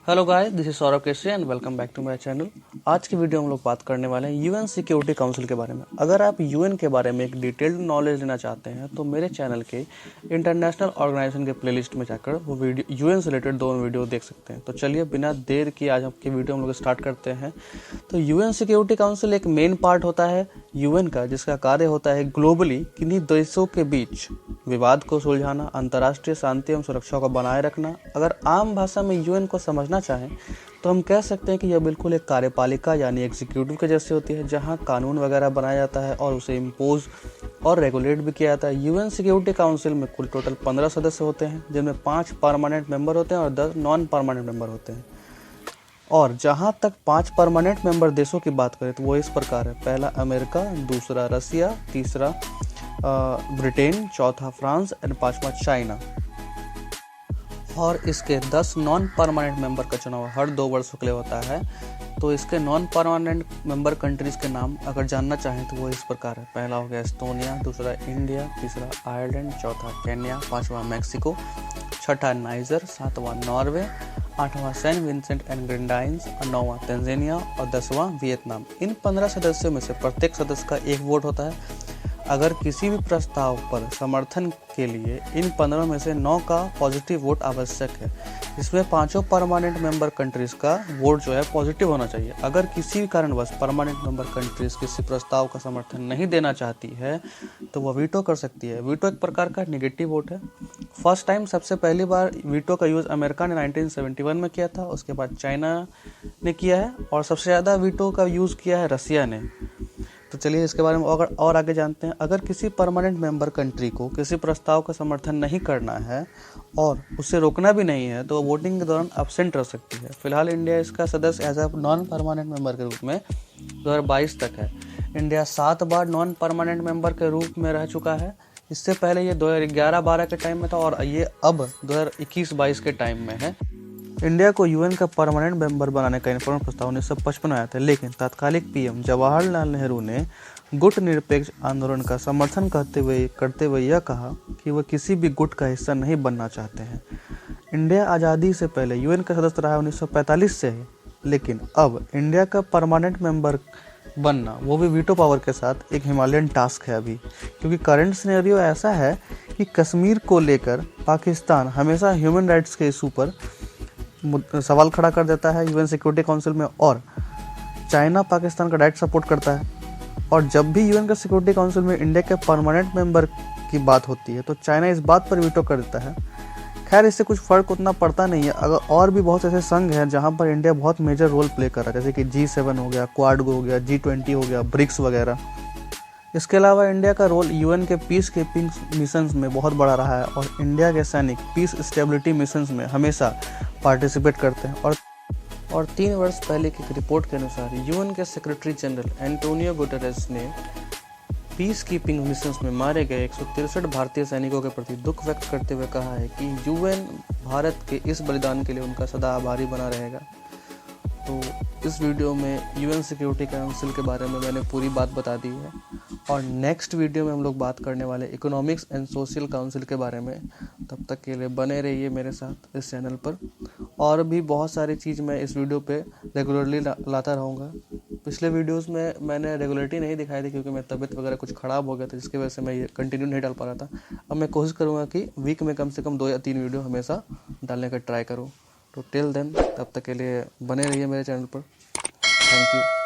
Hello guys, this is Saurabh Kesari and welcome back to my channel. आज की video हम लोग बात करने वाले हैं यूएन सिक्योरिटी काउंसिल के बारे में। अगर आप यूएन के बारे में एक डिटेल्ड नॉलेज लेना चाहते हैं तो मेरे चैनल के इंटरनेशनल ऑर्गेनाइजेशन के प्लेलिस्ट में जाकर वो वीडियो यूएन से रिलेटेड 2 वीडियो देख सकते हैं। तो चलिए बिना देर की आज आपकी वीडियो हम लोग स्टार्ट करते हैं। तो यूएन सिक्योरिटी काउंसिल एक मेन पार्ट होता है यूएन का, जिसका कार्य होता है ग्लोबली किन्हीं देशों के बीच विवाद को सुलझाना, अंतर्राष्ट्रीय शांति एवं सुरक्षा को बनाए रखना। अगर आम भाषा में यूएन को समझना चाहें तो हम कह सकते हैं कि यह बिल्कुल एक कार्यपालिका यानी एग्जीक्यूटिव के जैसे होती है, जहां कानून वगैरह बनाया जाता है और उसे इम्पोज और रेगुलेट भी किया जाता है। यूएन सिक्योरिटी काउंसिल में कुल टोटल 15 सदस्य होते हैं, जिनमें 5 परमानेंट मेंबर होते हैं और 10 नॉन परमानेंट मेंबर होते हैं। और जहां तक 5 परमानेंट मेंबर देशों की बात करें तो वो इस प्रकार है: पहला अमेरिका, दूसरा रसिया, तीसरा ब्रिटेन, चौथा फ्रांस एंड 5वां चाइना। और इसके 10 नॉन परमानेंट मेंबर का चुनाव हर 2 वर्षों के लिए होता है। तो इसके नॉन परमानेंट मेंबर कंट्रीज के नाम अगर जानना चाहें तो वो इस प्रकार है: पहला हो गया एस्टोनिया, दूसरा इंडिया, तीसरा आयरलैंड, चौथा केन्या, 5वां मैक्सिको, छठा नाइजर, 7वां नॉर्वे, 8वां सैन विंसेंट एंड ग्रेनाडाइंस, 9वां तंजानिया और 10वां वियतनाम। इन 15 सदस्यों में से प्रत्येक सदस्य का एक वोट होता है। अगर किसी भी प्रस्ताव पर समर्थन के लिए इन 15 में से 9 का पॉजिटिव वोट आवश्यक है, जिसमें 5 परमानेंट मेंबर कंट्रीज का वोट जो है पॉजिटिव होना चाहिए। अगर किसी भी कारणवश परमानेंट मेंबर कंट्रीज किसी प्रस्ताव का समर्थन नहीं देना चाहती है तो वह वीटो कर सकती है। वीटो एक प्रकार का नेगेटिव वोट है। फर्स्ट टाइम सबसे पहली बार वीटो का यूज़ अमेरिका ने 1971 में किया था, उसके बाद चाइना ने किया है और सबसे ज़्यादा वीटो का यूज़ किया है रसिया ने। तो चलिए इसके बारे में और आगे जानते हैं। अगर किसी परमानेंट मेंबर कंट्री को किसी प्रस्ताव का समर्थन नहीं करना है और उसे रोकना भी नहीं है तो वोटिंग के दौरान एब्सेंट रह सकती है। फिलहाल इंडिया इसका सदस्य as a non permanent member के रूप में 2022 तक है। इंडिया 7 बार नॉन परमानेंट मेंबर के रूप में रह चुका है। इससे पहले ये 2011-12 के टाइम में था और ये अब 2021-22 के टाइम में है। इंडिया को यूएन का परमानेंट मेंबर बनाने का इन्फॉर्म प्रस्ताव 1955 आया था, लेकिन तत्कालिक पीएम जवाहरलाल नेहरू ने गुट निरपेक्ष आंदोलन का समर्थन करते हुए यह कहा कि वह किसी भी गुट का हिस्सा नहीं बनना चाहते हैं। इंडिया आज़ादी से पहले यूएन का सदस्य रहा 1945 से है, लेकिन अब इंडिया का परमानेंट मेंबर बनना, वो भी वीटो पावर के साथ, एक हिमालयन टास्क है अभी, क्योंकि करंट सिनेरियो ऐसा है कि कश्मीर को लेकर पाकिस्तान हमेशा ह्यूमन राइट्स के इशू पर सवाल खड़ा कर देता है यूएन सिक्योरिटी काउंसिल में, और चाइना पाकिस्तान का डायरेक्ट सपोर्ट करता है। और जब भी यूएन का सिक्योरिटी काउंसिल में इंडिया के परमानेंट मेंबर की बात होती है तो चाइना इस बात पर वीटो कर देता है। खैर, इससे कुछ फ़र्क उतना पड़ता नहीं है। अगर और भी बहुत ऐसे संघ हैं जहाँ पर इंडिया बहुत मेजर रोल प्ले कर रहा है, जैसे कि G7 हो गया, क्वाड हो गया, G20 हो गया, ब्रिक्स वगैरह। इसके अलावा इंडिया का रोल यूएन के पीस कीपिंग मिशंस में बहुत बड़ा रहा है और इंडिया के सैनिक पीस स्टेबिलिटी मिशंस में हमेशा पार्टिसिपेट करते हैं। और 3 वर्ष पहले की एक रिपोर्ट के अनुसार यूएन के सेक्रेटरी जनरल एंटोनियो गुटेरेस ने पीस कीपिंग मिशंस में मारे गए 163 भारतीय सैनिकों के प्रति दुख व्यक्त करते हुए कहा है कि यूएन भारत के इस बलिदान के लिए उनका सदा आभारी बना रहेगा। तो इस वीडियो में यूएन सिक्योरिटी काउंसिल के बारे में मैंने पूरी बात बता दी है और नेक्स्ट वीडियो में हम लोग बात करने वाले इकोनॉमिक्स एंड सोशल काउंसिल के बारे में। तब तक के लिए बने रहिए मेरे साथ इस चैनल पर, और भी बहुत सारी चीज़ मैं इस वीडियो पे रेगुलरली लाता रहूँगा। पिछले वीडियोस में मैंने रेगुलरिटी नहीं दिखाई थी क्योंकि मेरी तबीयत वगैरह कुछ ख़राब हो गया था, जिसकी वजह से मैं ये कंटिन्यू नहीं डाल पा रहा था। अब मैं कोशिश करूँगा कि वीक में कम से कम 2 या 3 वीडियो हमेशा डालने का ट्राई करूँ। तो टिल देन, तब तक के लिए बने रहिए मेरे चैनल पर। Thank you.